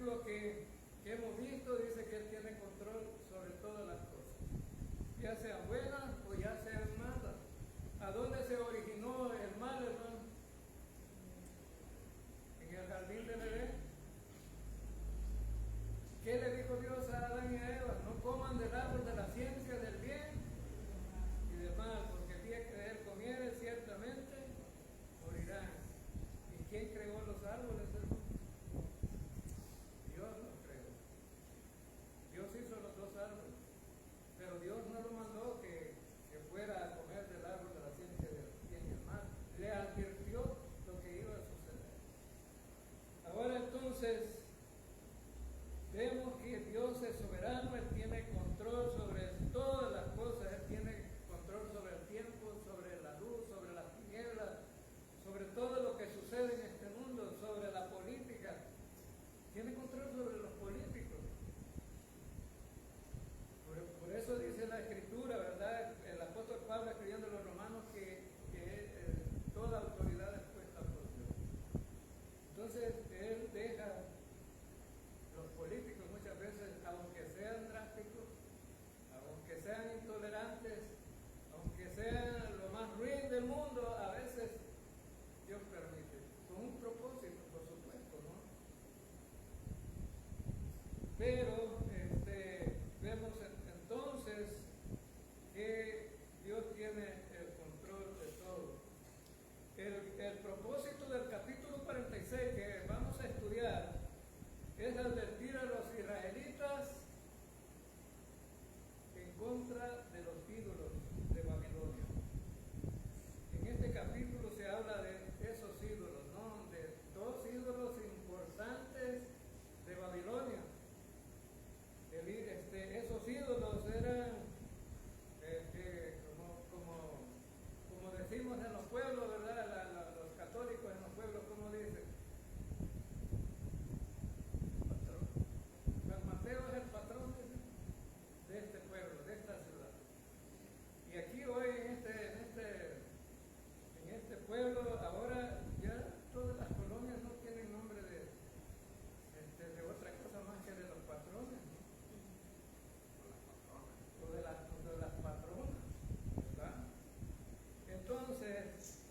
versículo que hemos visto, dice que Él tiene control sobre todas las cosas, ya sean buenas o ya sean malas. ¿A dónde se originó el mal, hermano? En el jardín del Edén. ¿Qué le dijo Dios a Adán y a Eva? No coman del árbol de la ciencia del bien y del mal, porque el día que de él comieren ciertamente morirán. ¿Y quién creó los árboles, hermano? Dios los creó. Dios hizo los dos árboles, pero Dios no lo mandó que fuera a comer del árbol de la ciencia del bien y el mal. Le advirtió lo que iba a suceder. Ahora entonces vemos que Dios es soberano, Él tiene control sobre todas las cosas, Él tiene control sobre el tiempo, sobre la luz, sobre las tinieblas, sobre todo lo que sucede en este mundo, sobre la política. Tiene control sobre los políticos. Por eso dice la Escritura, ¿verdad? El apóstol Pablo escribiendo a los romanos que toda autoridad es puesta por Dios. Entonces, Él deja los políticos muchas veces, aunque sean drásticos, aunque sean intolerantes, aunque sean lo más ruin del mundo, a veces Dios permite, con un propósito, por supuesto, ¿no? Pero vemos entonces que Dios tiene el control de todo. El propósito del capítulo 46 que vamos a estudiar es advertir a los israelitas en contra de los ídolos de Babilonia. En este capítulo se habla de esos ídolos, ¿no? De dos ídolos importantes de Babilonia. Esos ídolos eran, como decimos en los pueblos, ¿verdad? Los católicos en los pueblos, ¿cómo dicen? San Mateo es el patrón de este pueblo, de esta ciudad. Y aquí hoy en este pueblo, ahora ya todas las colonias no tienen nombre de otra cosa más que de los patrones, ¿no? O de las patronas, ¿verdad? Entonces,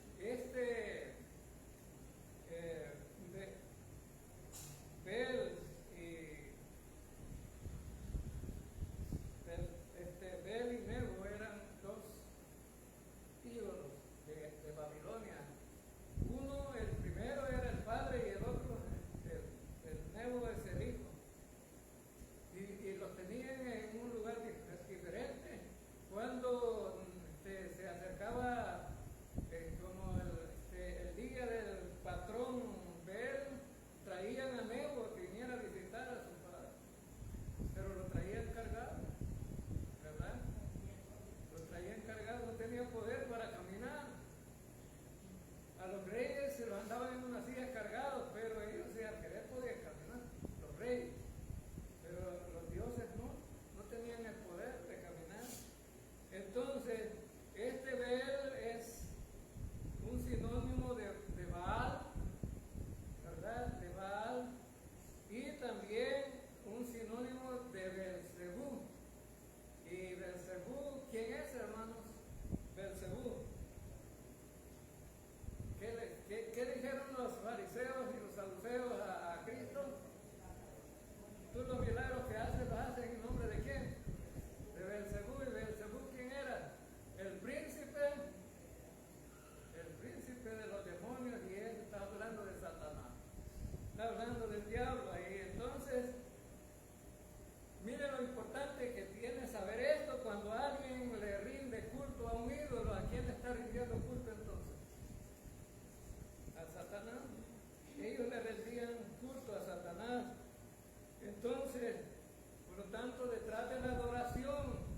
Bel y Nebo eran dos ídolos de Babilonia. Uno, el primero era el padre y el otro, el Nebo es el hijo. Y los tenían en un lugar diferente. Cuando se acercaba como el día del patrón Bel, traían a Nebo que viniera a visitar a su padre, pero lo traían cargado, ¿verdad? Lo traían cargado, no tenía poder para caminar. A los reyes se los andaban en una silla cargados, pero ellos al querer podían caminar, los reyes. Pero los dioses no tenían el poder de caminar. Entonces, Bel es un sinónimo de Baal, ¿verdad? De Baal, y también un sinónimo de Belcebú. ¿Y Belcebú quién es, hermanos? Belcebú. ¿Qué dijeron los fariseos y los saduceos a Cristo? Tú los milagros que haces, los haces en nombre de quién? De Belcebú. ¿Y Belcebú quién era? El príncipe de los demonios, y él está hablando de Satanás. Está hablando del diablo ahí. Entonces, mire lo importante que tiene saber esto. Cuando alguien le rinde culto a un ídolo, ¿a quién le está rindiendo culto entonces? A Satanás. Ellos le rendían culto a Satanás. Entonces, por lo tanto, detrás de la adoración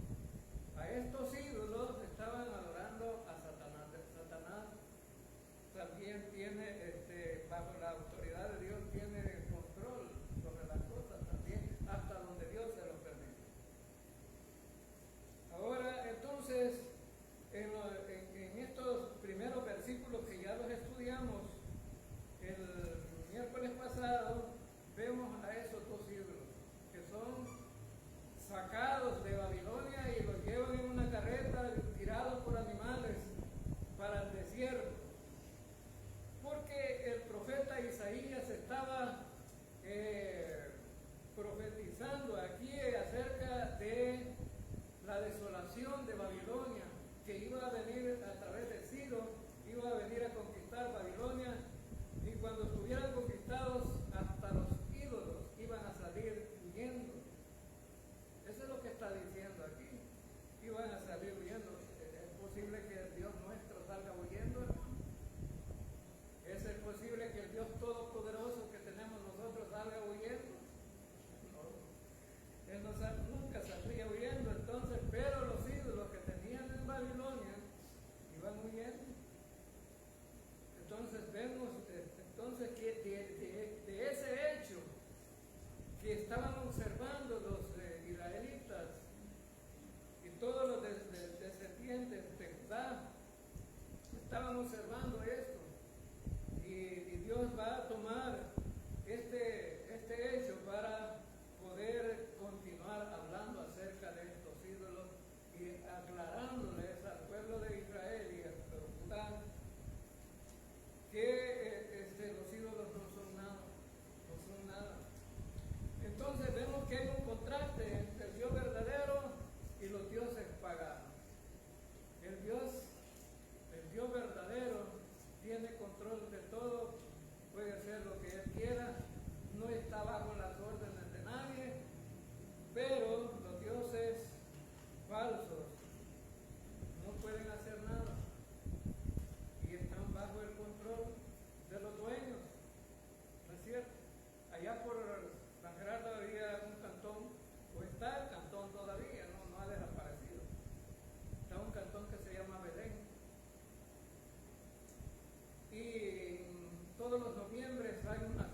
a estos ídolos estaban adorando a Satanás. Satanás también tiene, bajo la autoridad de Dios, tiene control sobre las cosas también, hasta donde Dios se lo permite. Ahora, entonces, en estos primeros versículos que ya los estudiamos el miércoles pasado, vemos a esos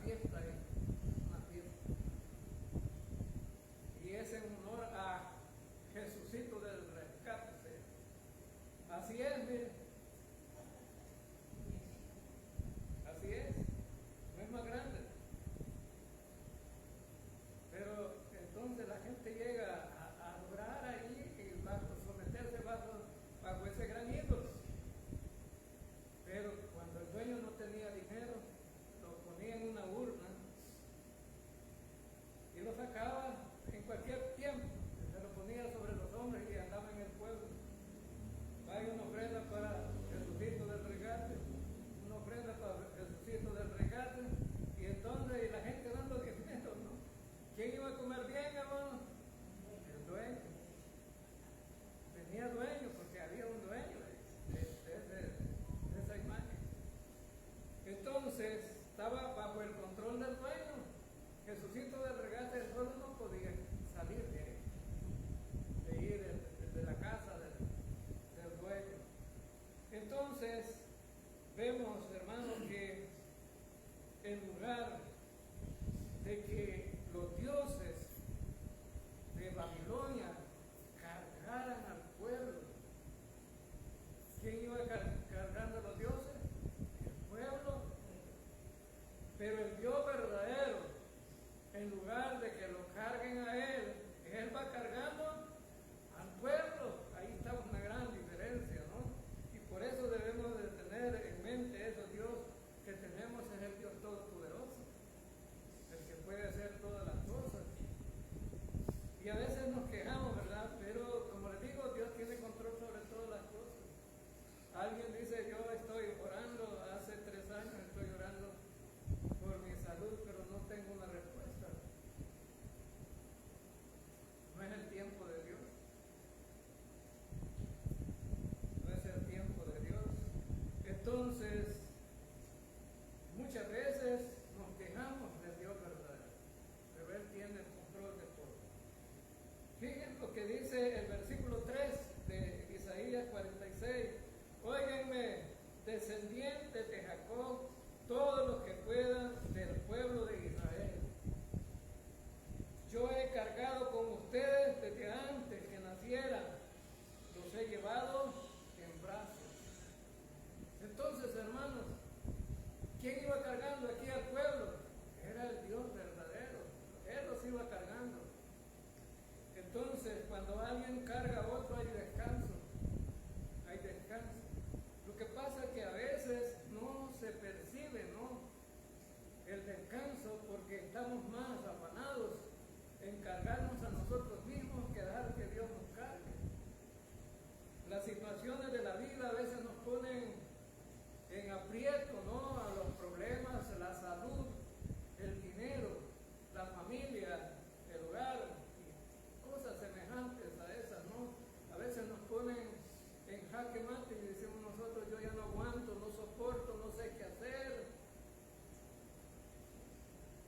fiesta ahí, una fiesta. Y es en honor a Jesucito del rescate. Así es, mire. Así es. No es más grande. Pero entonces la gente llega a adorar ahí y va a someterse bajo ese gran ídolo. Pero cuando el dueño no tenía dinero, lo ponía en una urna y lo sacaba en cualquier tiempo. Se lo ponía sobre los hombres y andaba en el pueblo. Hay una ofrenda para Jesucito del rescate, una ofrenda para Jesucito del rescate, y entonces la gente dando dinero, ¿no? ¿Quién iba a comer bien, hermano? El dueño. Tenía dueño porque había un dueño de esa imagen. Entonces estaba bajo el control del dueño. Jesucito del rescate, el pueblo no podía salir de ir de la casa del dueño. Entonces vemos, hermanos, que en lugar de que los dioses de Babilonia cargaran al pueblo, ¿quién iba cargando a los dioses? El pueblo. Pero el Dios verdadero, en lugar de que lo carguen a Él va cargando al pueblo. Ahí está una gran diferencia, ¿no? Y por eso debemos de tener en mente eso. Dios que tenemos es el Dios todopoderoso, el que puede hacer todas las cosas. Y a veces nos quejamos, ¿verdad? Pero como les digo, Dios tiene control sobre todas las cosas. Alguien dice, yo estoy orando, hace 3 años estoy orando por mi salud, pero no tengo una respuesta. No es el tiempo de Dios. No es el tiempo de Dios. Entonces, muchas veces nos quejamos del Dios verdadero, pero Él tiene el control de todo. Fíjense lo que dice el versículo 3 de Isaías 46. Óiganme, descendientes de Jacob, todos los que puedan del pueblo de Israel. Yo he cargado con ustedes desde antes que nacieran, los he llevado en brazos. Entonces, hermanos, ¿quién iba cargando aquí al pueblo? Era el Dios verdadero. Él los iba cargando. Entonces, cuando alguien carga a otro, hay descanso. Hay descanso. Lo que pasa es que a veces no se percibe, ¿no?, el descanso, porque estamos más afanados en cargarnos a nosotros mismos que dejar que Dios nos cargue. Las situaciones de la vida a veces nos ponen en aprieto, ¿no?, a los problemas, la salud, el dinero, la familia, el hogar, y cosas semejantes a esas, ¿no? A veces nos ponen en jaque mate y decimos nosotros, yo ya no aguanto, no soporto, no sé qué hacer.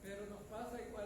Pero nos pasa igual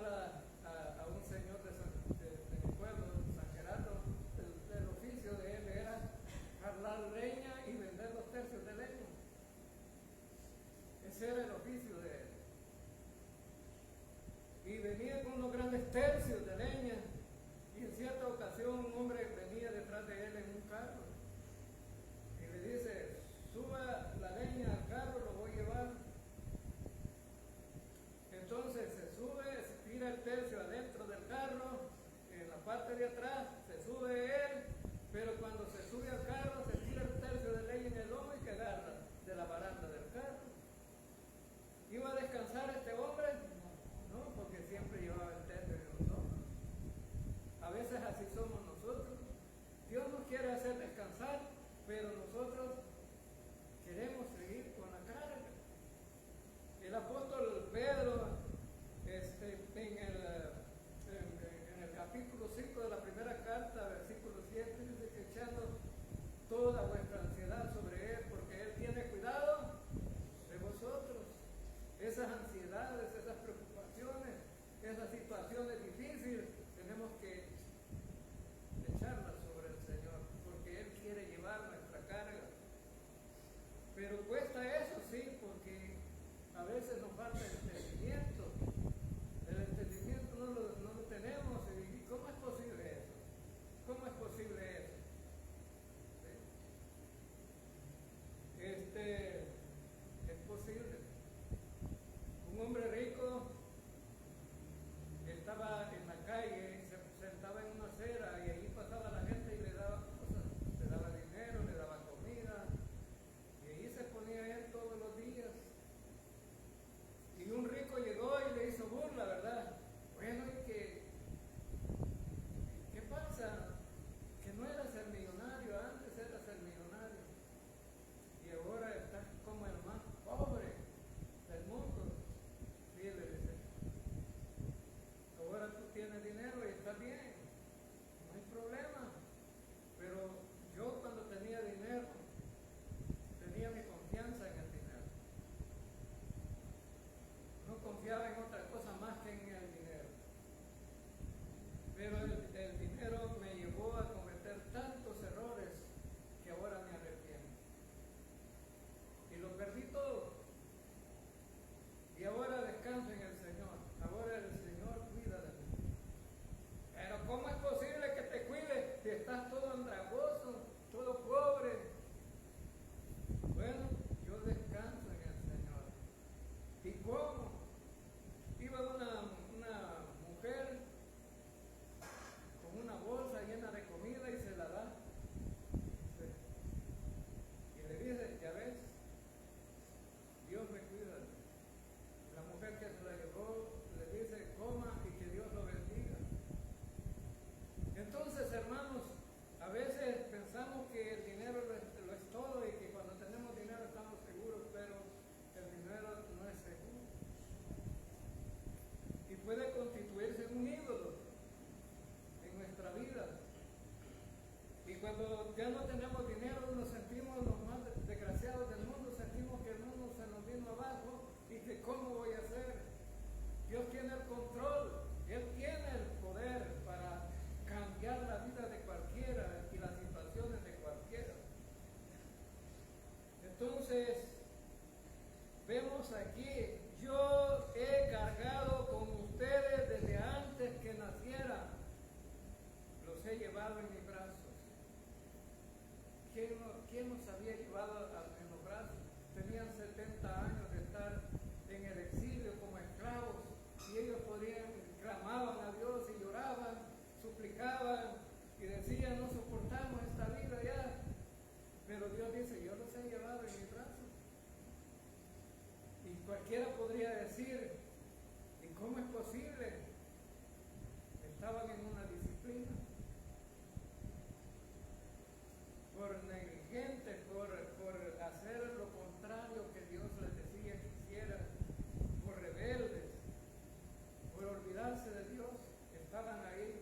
gracia de Dios estaban ahí,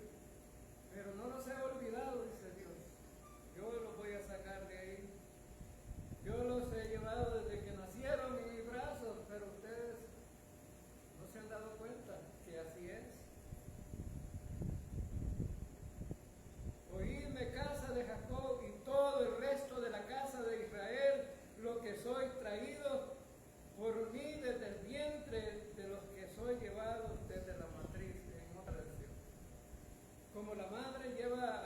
pero no los he olvidado, dice Dios. Yo los voy a sacar de ahí. Yo los he llevado desde que nacieron en mis brazos, pero ustedes no se han dado cuenta que así es. Oídme, casa de Jacob, y todo el resto de la casa de Israel, lo que soy traído por mí desde el vientre de los que soy llevado desde la matriz, en otra versión. Como la madre lleva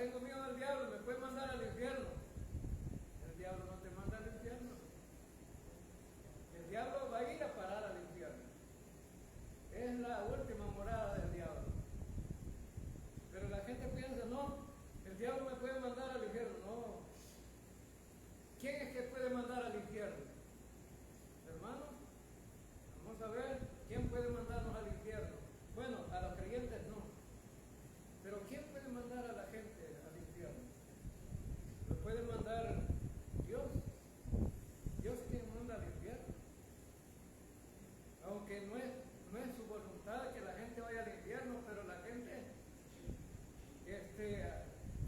tengo miedo del diablo, me puede mandar al infierno. El diablo no te manda al infierno. El diablo va a ir a parar al infierno. Es la última morada del diablo. Pero la gente piensa, no, el diablo me puede mandar al infierno. No. ¿Quién es que puede mandar al infierno? Hermanos, vamos a ver quién puede mandarnos al infierno. Bueno, a los creyentes no. Pero ¿quién puede mandar a la gente al infierno? Lo puede mandar Dios. Dios es quien manda al infierno. Aunque no es su voluntad que la gente vaya al infierno, pero la gente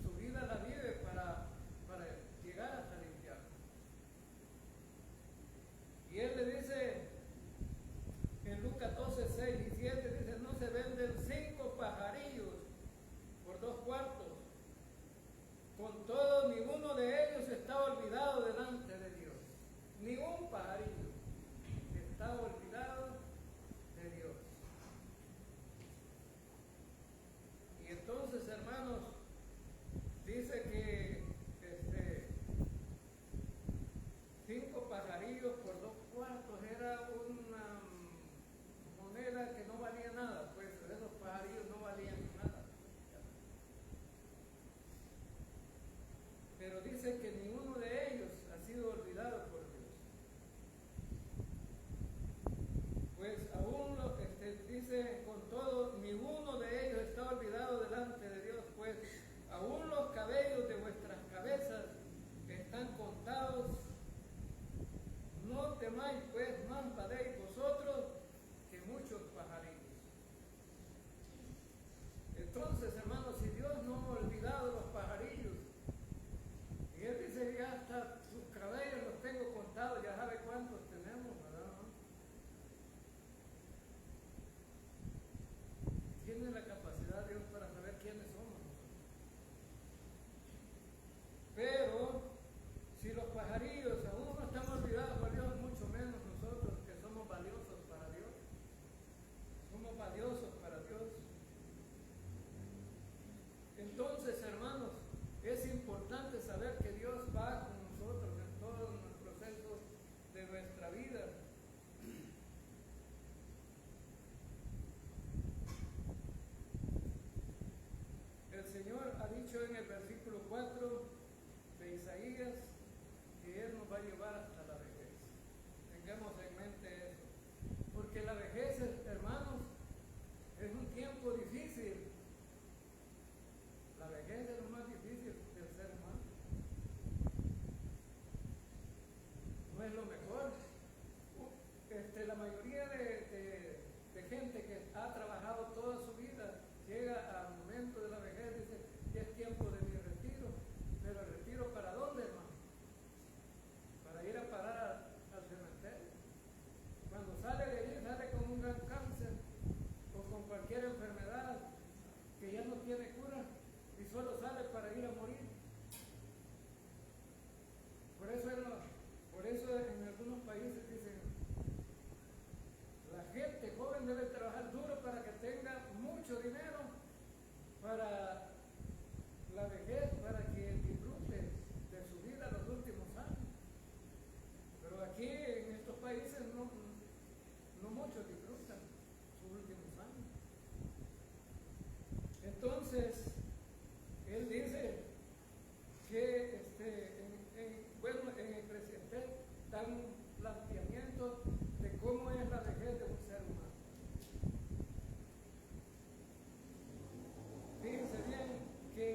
su vida la vive para llegar hasta el infierno. Y él le dice en Lucas 12, 6 y 7, dice, no se venden 5 pajarillos por 2 cuartos. Con todo, ninguno de ellos está olvidado delante de Dios. Ni un pajarillo está olvidado de Dios. Y entonces, hermanos, dice que 5 pajarillos por 2 cuartos era una moneda que no valía nada, pues esos pajarillos no valían nada. Pero dice que ninguno de ellos ha sido olvidado por Dios. Pues aún dice con todo, ninguno de ellos está olvidado delante de Dios, pues aún los cabellos de vuestras cabezas están contados. No temáis pues, más valéis vosotros que muchos pajarillos. Entonces, hermanos, si Dios no ha olvidado los pajarillos, y Él dice, ya hasta sus cabellos los tengo contados, ya sabe cuántos tenemos, ¿verdad? Tiene la capacidad Dios para saber quiénes somos nosotros. Pero, si los pajarillos aún no están olvidados por Dios, mucho menos nosotros que somos valiosos para Dios. Somos valiosos para Dios. Entonces, hermanos, es importante saber que Dios va con nosotros en todos los procesos de nuestra vida. El Señor ha dicho en el versículo 4 de Isaías que Él nos va a llevar hasta la vejez. Tengamos en mente eso. Porque la vejez, hermanos, es un tiempo difícil. La vejez es lo más difícil del ser humano. No es lo mejor. La mayoría de gente que ha trabajado toda su vida llega al momento de la vejez y dice, ya es tiempo de mi retiro. Pero el retiro, ¿para dónde, hermano? Para ir a parar al cementerio. Cuando sale de allí, sale con un gran cáncer o con cualquier enfermedad que ya no tiene cura y solo sale para ir a morir. Por eso en algunos países dicen, la gente joven debe trabajar duro para que tenga mucho dinero para la vejez, para que disfrute de su vida los últimos años. Pero aquí en estos países no muchos disfrutan sus últimos años. Entonces, él dice que en Eclesiastés dan un planteamiento de cómo es la vejez de un ser humano. Fíjense bien que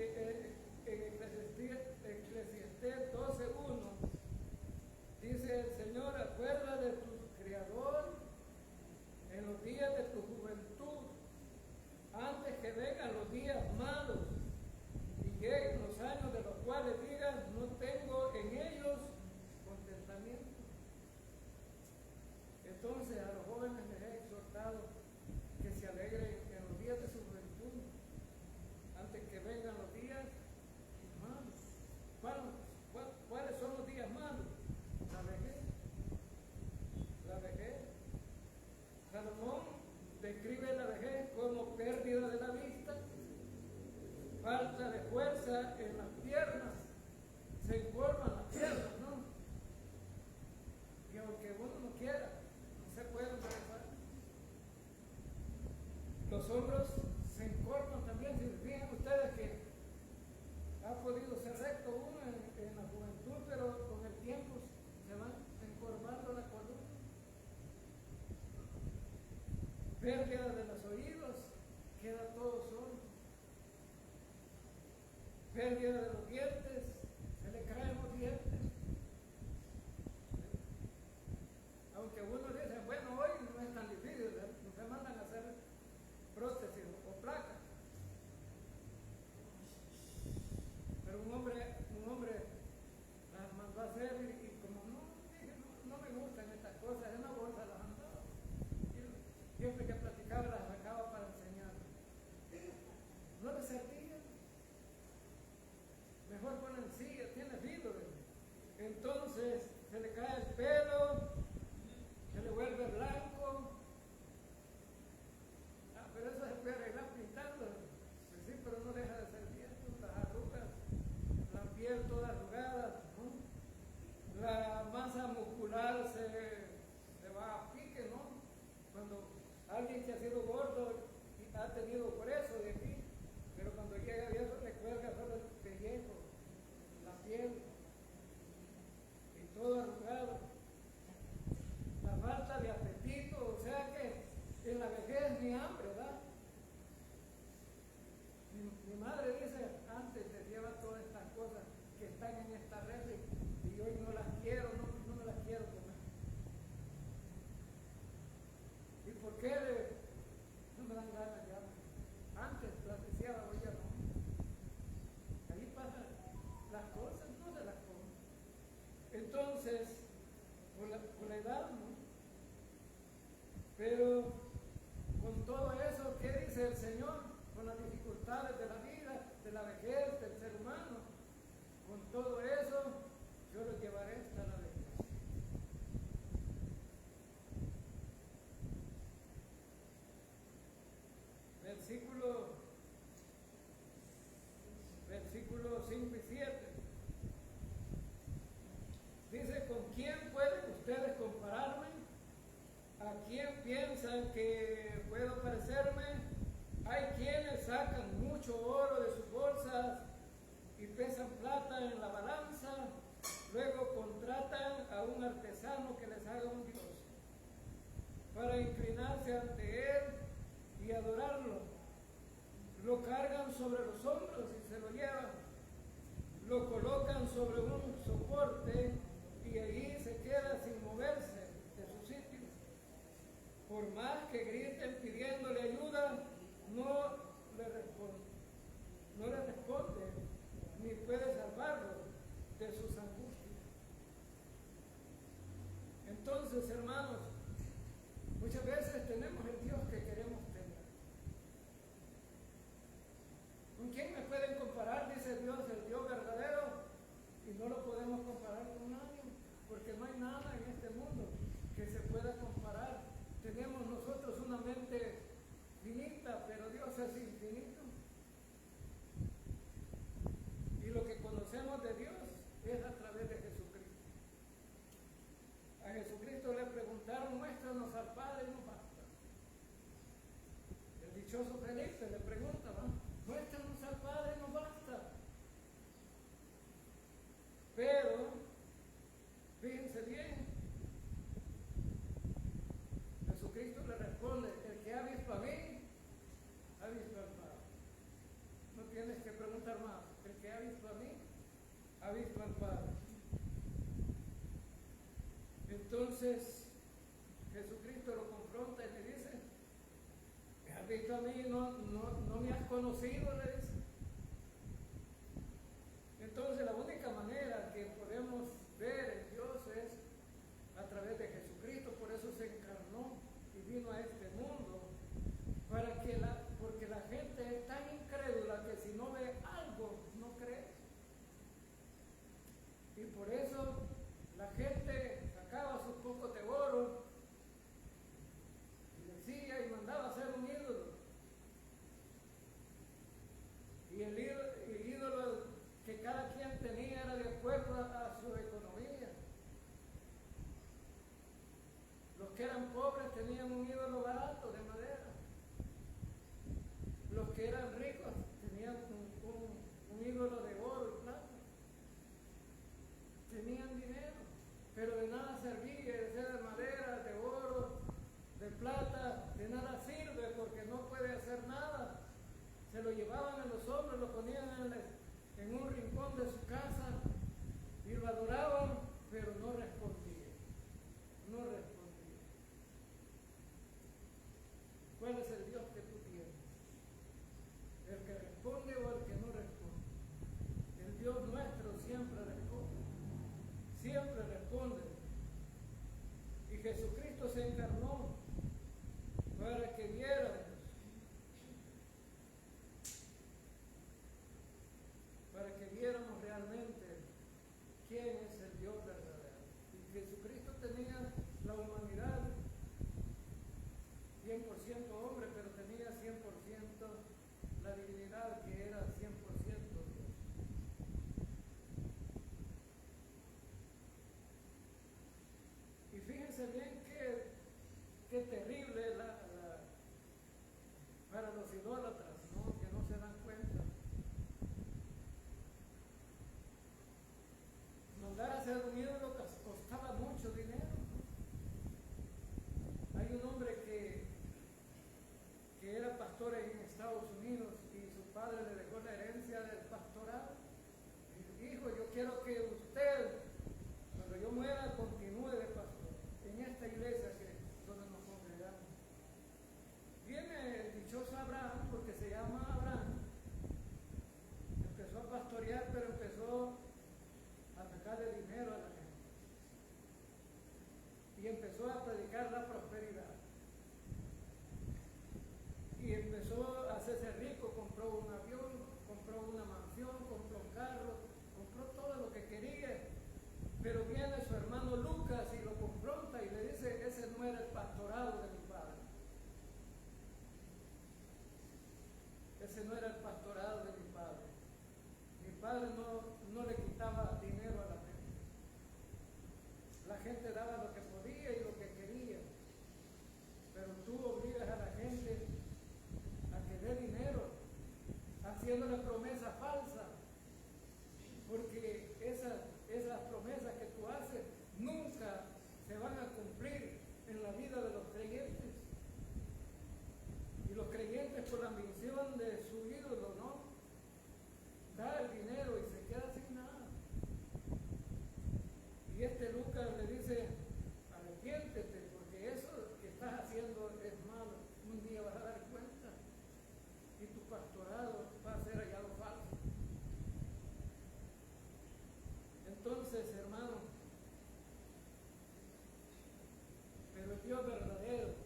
en Eclesiastés 12:1 dice el Señor, falta de fuerza en las piernas, se encorvan las piernas, ¿no? Y aunque uno no quiera, no se puede enderezar. Los hombros se encorvan también. Si fijan ustedes que ha podido ser recto uno en la juventud, pero con el tiempo se va encorvando la columna. Pérdida de los oídos, queda todo solo. Pérdida de los dientes, se le caen los dientes. Aunque uno dice, bueno, hoy no es tan difícil, no se mandan a hacer prótesis o placas. Pero un hombre las mandó a hacer y como no me gustan estas cosas, en una bolsa las han dado. Siempre que platicaba las sacaba para enseñar. No le servía. Mejor ponen silla, tiene filo. Entonces se le cae el pelo, se le vuelve blanco. Pero eso se puede arreglar pintando. Pues sí, pero no deja de ser viejo. Las arrugas, la piel toda arrugada, ¿no? La masa muscular se va a pique, ¿no? Cuando alguien que ha sido gordo y ha tenido grueso de aquí, pero cuando llega viejo le cuelga solo el pellejo, la piel, y todo arrugado. La falta de apetito, o sea que en la vejez ni hambre, ¿verdad? Mi madre dice, antes te lleva todas estas cosas que están en esta red y hoy no las quiero, no me las quiero comer. ¿Y por qué no me dan ganas ya? Antes las deseaba, hoy ya no. Ahí pasan las cosas, no se las comen. Entonces, por la edad, ¿no? Pero con todo eso, ¿qué dice el Señor? Con las dificultades de la vida, de la vejez, del ser humano, con todo eso, yo los llevaré hasta la vejez. Versículos 5 y 7. Dice, ¿con quién pueden ustedes compararme? ¿A quién piensan que puedo parecerme? Hay quienes sacan mucho oro de sus bolsas y pesan plata en la balanza, luego contratan a un artesano que les haga un dios para inclinarse ante él y adorarlo. Lo cargan sobre los hombros y se lo llevan, lo colocan sobre un soporte y allí se queda sin moverse de su sitio. Por más que griten pidiéndole ayuda, no le responde, ni puede salvarlo de sus angustias. Entonces, hermanos, muchas veces tenemos el Dios que queremos tener. ¿Con quién me pueden comparar? Dice Dios, el Dios verdadero, y no lo podemos comparar con nadie, porque no hay nada en este mundo que se pueda comparar. Tenemos nosotros una mente finita, pero Dios es infinito. Y lo que conocemos de Dios es a través de Jesucristo. A Jesucristo le preguntaron, muéstranos al Padre, y no basta. El dichoso Felipe le pregunta, ¿no? Muéstranos al Padre, no basta. Pero, fíjense bien, Jesucristo le responde, el que ha visto a mí, ha visto al Padre. No tienes que preguntar más, el que ha visto a mí, ha visto al Padre. Entonces, Jesucristo lo confronta y le dice, ¿me has visto a mí? No me has conocido, le dice. Entonces, la única manera que podemos ver en Dios es a través de Jesucristo, por eso se encarnó y vino a este mundo, porque la gente es tan incrédula que si no ve algo, no cree. Y por eso la gente sacaba sus pocos de oro y decía y mandaba hacer un ídolo. que eran ricos tenían un ídolo de oro y plata. Tenían dinero, pero de nada servía, de ser de madera, de oro, de plata, de nada sirve porque no puede hacer nada. Se lo llevaban en los hombros, lo ponían en un rincón de su casa y lo adoraban, pero no respondía. No respondía. ¿Cuál es el Dios que tú tienes? ¿El que responde o el que no responde? El Dios nuestro siempre responde. Siempre responde. Y Jesucristo se encarnó para que viéramos, realmente quién es el Dios verdadero. Y Jesucristo tenía la humanidad 100% hombre, pero tenía 100% la divinidad, que era 100% Dios. Y fíjense bien qué terrible para los idólatras, ¿no? Que no se dan cuenta. Mandar a hacer un ídolo costaba mucho dinero. Hay un hombre que era pastor en Estados Unidos y su padre le dejó la herencia del pastorado. Y dijo: yo quiero que usted, cuando yo muera, continúe de pastor en esta iglesia donde nos congregamos. Viene el dichoso Abraham, porque se llama Abraham, empezó a pastorear, pero empezó a sacarle dinero a la gente y empezó a predicar la prosperidad y empezó a hacerse rico. Compró un avión, compró una mansión, compró un carro, compró todo lo que quería. Pero viene su hermano Lucas y lo confronta y le dice: ese no era el pastorado de mi padre. Ese no era el pastorado de mi padre. Mi padre no le quitaba dinero a la gente. La gente daba lo que podía y lo que quería. Pero tú obligas a la gente a que dé dinero, haciéndole promesas falsas. Porque esas promesas que tú haces nunca se van a cumplir en la vida de los creyentes. Y los creyentes, por la ambición de su ídolo, ¿no?, da el dinero y se queda sin nada. Y este Lucas le dice: arrepiéntete, porque eso que estás haciendo es malo. Un día vas a dar cuenta y tu pastorado va a ser hallado falso. Entonces, hermano, pero el Dios verdadero,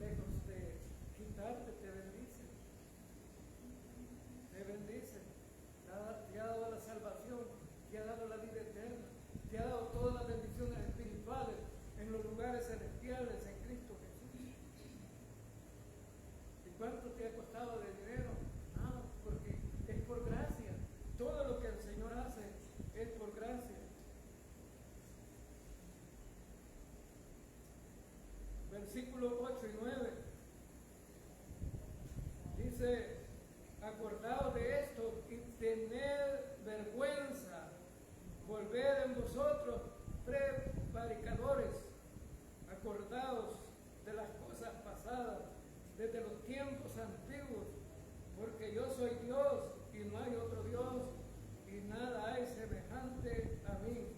lejos de quitarte, te bendice. Te bendice. Te ha dado la salvación, te ha dado la vida eterna, te ha dado todas las bendiciones espirituales en los lugares celestiales en Cristo Jesús. ¿Y cuánto te ha costado de dinero? Nada, porque es por gracia. Todo lo que el Señor hace es por gracia. Versículos 8 y 9 dice: acordaos de esto y tened vergüenza, volved en vosotros prevaricadores, acordaos de las cosas pasadas, desde los tiempos antiguos, porque yo soy Dios y no hay otro Dios, y nada hay semejante a mí.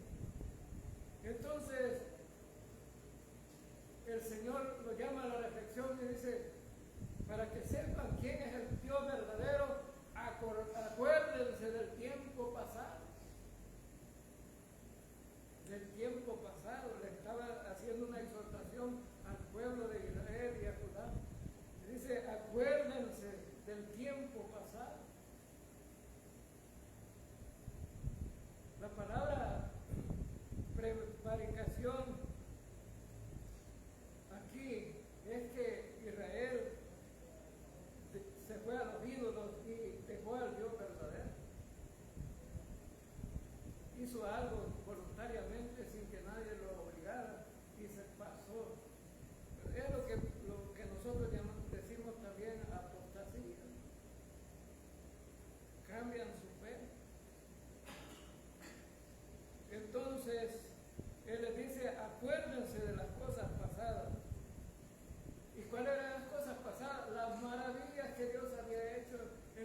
Entonces, el Señor lo llama a la reflexión y dice: para que sepan quién es el Dios verdadero, acuérdense del tiempo pasado. Del tiempo pasado. Le estaba haciendo una exhortación al pueblo de Israel y a Judá. Le dice: acuérdense del tiempo pasado. La palabra prevaricación aquí es que Israel se fue a los ídolos y dejó al Dios verdadero.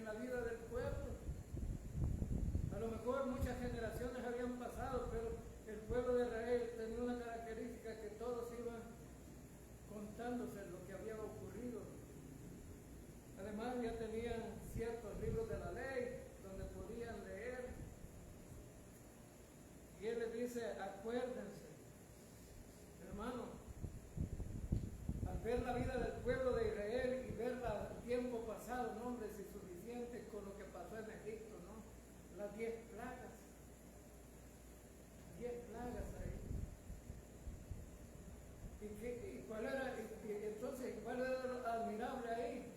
en la vida del pueblo. A lo mejor muchas generaciones habían pasado, pero el pueblo de Israel tenía una característica, que todos iban contándose lo que había ocurrido. Además ya tenían ciertos libros de la ley donde podían leer. Y él les dice, acuérdense, hermano, al ver la vida del pueblo de Israel y ver el tiempo pasado, no hombre, si suficiente con lo que pasó en Egipto, ¿no? Las 10 plagas. 10 plagas ahí. Entonces, ¿cuál era lo admirable ahí?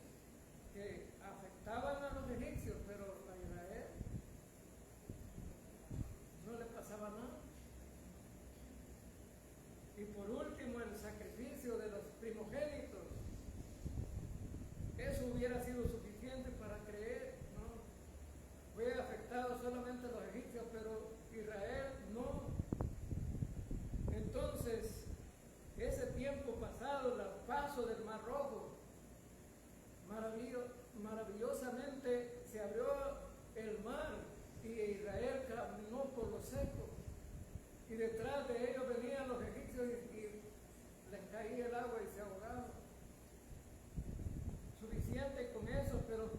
Que afectaban a los egipcios, pero a Israel no le pasaba nada. Y por último, el sacrificio de los primogénitos. Eso hubiera sido suficiente para creer, ¿no? Fue afectado solamente a los egipcios, pero Israel no. Entonces, ese tiempo pasado, el paso del Mar Rojo, maravillosamente se abrió el mar y Israel caminó por lo seco. Y detrás de ellos venían los egipcios y les caía el agua y se ahogaban. Suficiente con eso, pero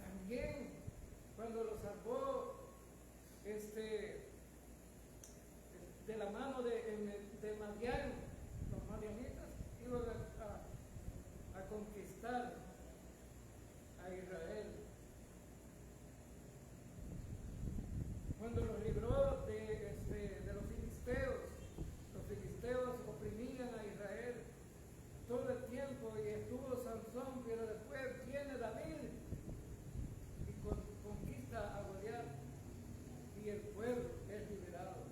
también cuando los salvó de la mano de Madián, los madianitas iban a conquistar a Israel. Cuando los libró de los filisteos oprimían a Israel todo el tiempo y estuvo Sansón, pero después viene David y conquista a Goliat y el pueblo es liberado.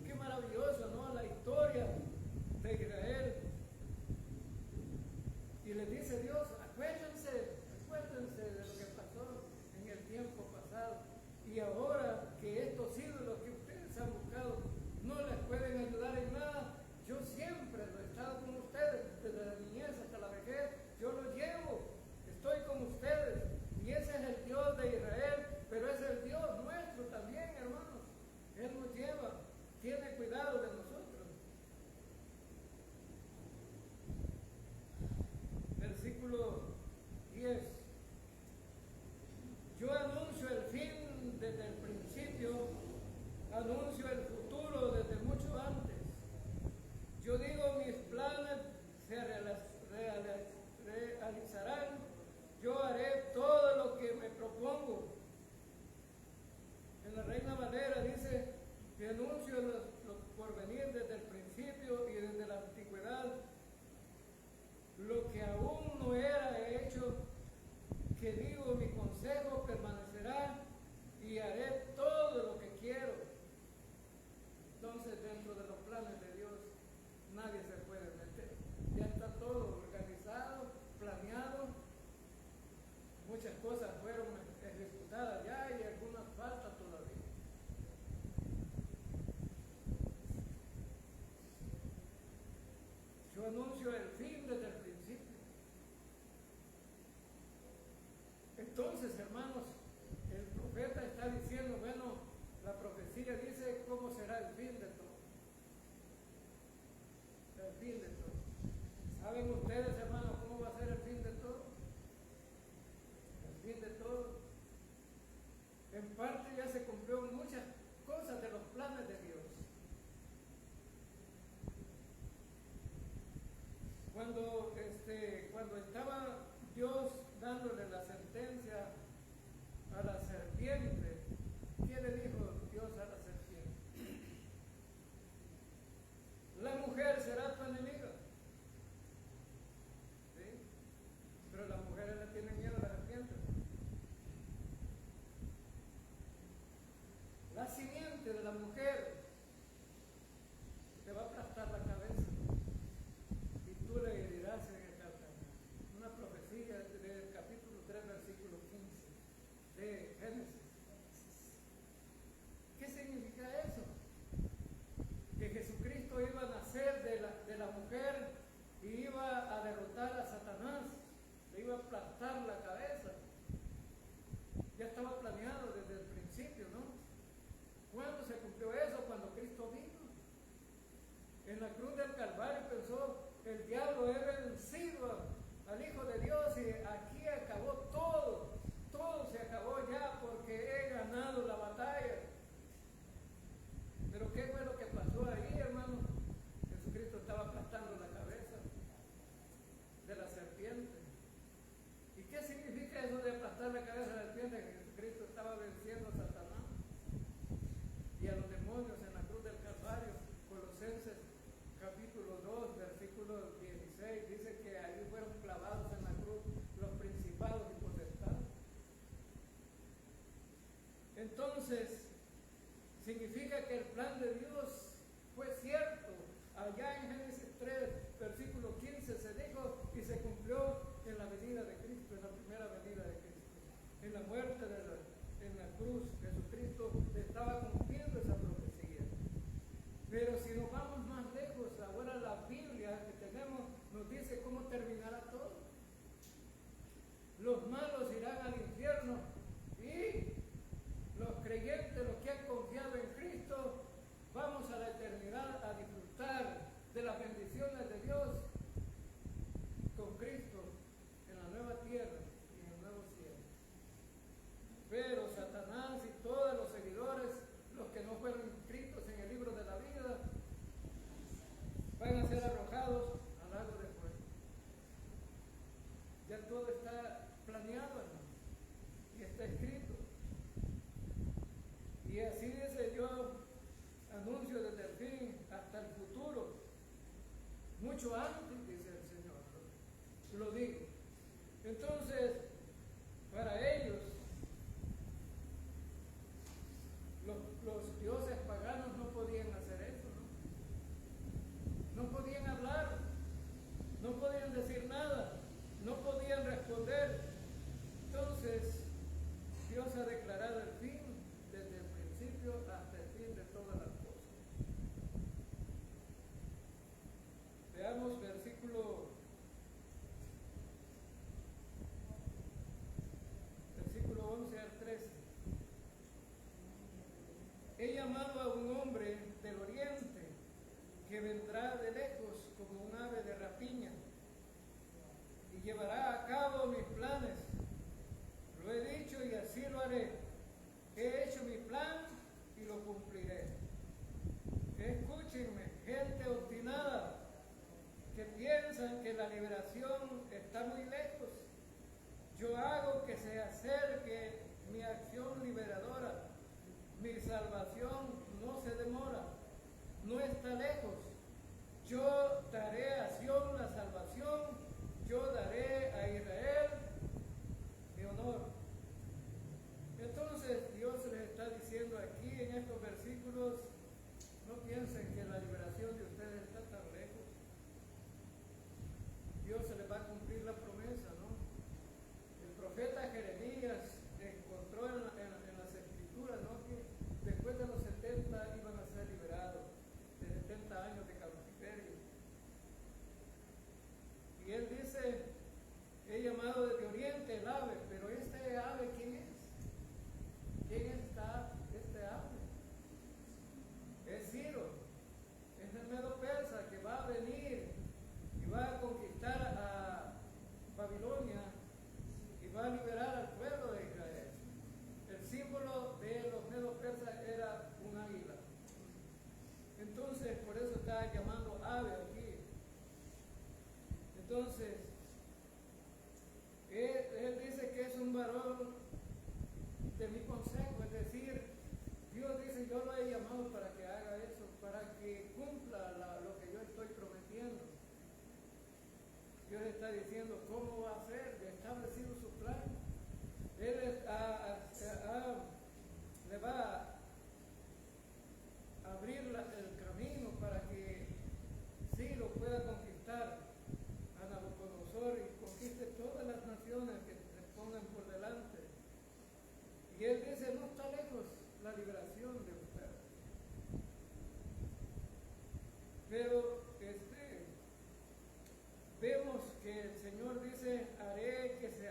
Qué maravilloso, ¿no? La historia de Israel. Y les dice Dios, acuérdense de lo que pasó en el tiempo pasado. Y ahora que estos ídolos que ustedes han buscado no les pueden ayudar en nada, yo siempre lo he estado con ustedes, desde la niñez hasta la vejez, yo los llevo, estoy con ustedes. Y ese es el Dios de Israel, pero es el Dios nuestro también, hermanos. Él nos lleva, tiene cuidado de nosotros. Versículo 10. Yo anuncio el fin desde el principio, anuncio el futuro desde mucho antes. Yo digo, mis planes se realizarán, yo haré todo lo que me propongo. En la Reina Valera dice que anuncio lo por venir desde el principio y desde la antigüedad, lo que aún no era hecho, que digo, mi consejo permanecerá y haré todo lo que quiero. Entonces, dentro de los planes de Dios, nadie se puede meter. Ya está todo organizado, planeado. Muchas cosas fueron ejecutadas ya y algunas faltan todavía. Yo anuncio el fin desde el principio. aplastar la cabeza. Ya estaba planeado desde el principio, ¿no? ¿Cuándo se cumplió eso? Cuando Cristo vino. En la cruz del Calvario pensó, el diablo he vencido al Hijo de Dios y aquí acabó todo. Todo se acabó ya porque he ganado la batalla. Pero ¿qué fue lo que pasó ahí, hermano? Jesucristo estaba aplastando la cabeza de la serpiente. ¿Y qué significa eso de aplastar la cabeza de la serpiente? Que Jesucristo estaba venciendo a Satanás y a los demonios en la cruz del Calvario. Colosenses capítulo 2, versículo 16, dice que ahí fueron clavados en la cruz los principados y potestades. Entonces, significa que el plan de Dios fue cierto. Allá en Génesis 3, versículo 15 se dijo y se cumplió en la venida de Cristo, en la primera venida de Cristo. En la muerte en la cruz, Jesucristo estaba cumpliendo esa profecía. Pero si nos vamos más lejos, ahora la Biblia que tenemos nos dice cómo terminará todo. Los malos irán al infierno y los creyentes, los que han confiado en Cristo, vamos a la eternidad a disfrutar de las bendiciones de Dios con Cristo en la nueva tierra y en el nuevo cielo. Pero Satanás y todos los seguidores, los que no fueron inscritos en el libro de la vida, van a ser arrojados al lago de fuego. Ya todo está planeado, hermano, y está escrito. Y así dice, yo anuncio desde el fin hasta el futuro, mucho antes, dice el Señor, lo digo. Entonces, para ellos, los dioses paganos no podían hacer eso, ¿no? No podían hablar, no podían decir nada, no podían responder. Entonces, Dios ha declarado el fin desde el principio hasta el fin de todas las cosas. Veamos versículo 11 al 13. He llamado a un hombre del oriente que vendrá de lejos como un ave de rapiña y llevará a cabo mis planes. Lo he dicho y así lo haré. He hecho mi plan y lo cumpliré. Escúchenme, gente obstinada, que piensan que la liberación está muy lejos. Yo hago que se acerque mi acción liberadora. Mi salvación no se demora, no está lejos. Yo daré a Sión la salvación, yo daré a Israel mi honor. Entonces Dios les está diciendo aquí en estos versículos, no piensen que la liberación de ustedes está tan lejos. Dios se les va a cumplir la promesa, ¿no? El profeta Jeremías encontró en las escrituras, ¿no?, que después de los 70 iban a ser liberados, de 70 años de cautiverio. Y él dice, he llamado desde oriente el ave, pero este ave, ¿quién es? ¿Quién está este ave? Es Ciro, es el Medo Persa que va a venir y va a conquistar a Babilonia y va a liberar al pueblo de Israel. El símbolo de los Medos Persas era un águila. Entonces, por eso está llamando ave aquí. Entonces, él dice que es un varón de mi consejo, es decir, Dios dice, yo lo he llamado para que haga eso, para que cumpla lo que yo estoy prometiendo. Dios está diciendo cómo va a ser, ha establecido su plan. Él le va a abrir el camino para que sí lo pueda conquistar a Nabucodonosor y conquiste todas las naciones que se pongan por delante. Y él dice, no está lejos la liberación de ustedes. Pero vemos que el Señor dice, haré que se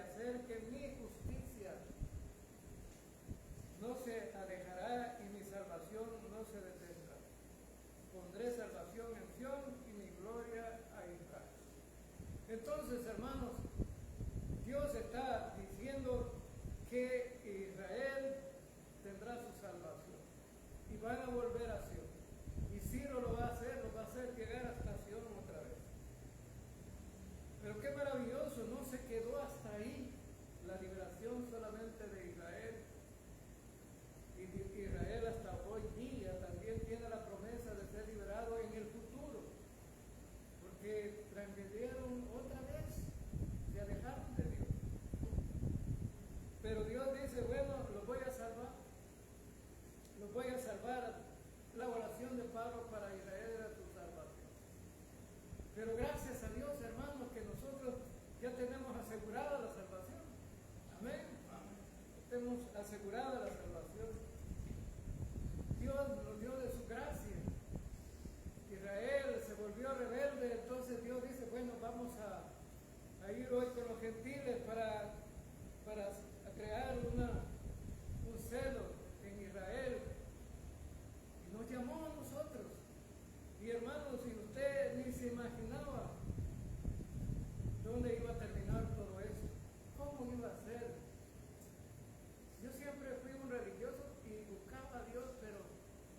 asegurada la salvación. Dios nos dio de su gracia. Israel se volvió rebelde, entonces Dios dice, bueno, vamos a ir hoy con los gentiles para crear un celo en Israel. Y nos llamó a nosotros. Y hermanos, si usted ni se imaginaba dónde iba a terminar todo eso, cómo iba a ser. Yo siempre fui un religioso y buscaba a Dios, pero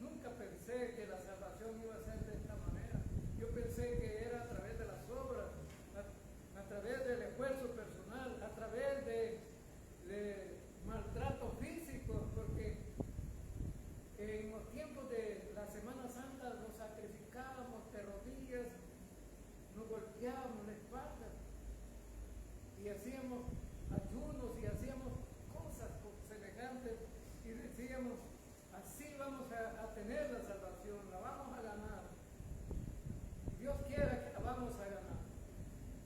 nunca pensé que la salvación iba a ser de esta manera. Yo pensé que era a través de las obras, a través del esfuerzo personal, a través de maltrato físico, porque en los tiempos de la Semana Santa nos sacrificábamos de rodillas, nos golpeábamos la espalda y hacíamos ayunos y hacíamos cosas semejantes y decíamos, así vamos a tener la salvación, la vamos a ganar. Dios quiera que la vamos a ganar,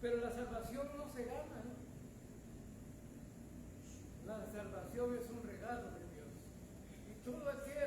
pero la salvación no se gana, ¿no? La salvación es un regalo de Dios. Y todo aquel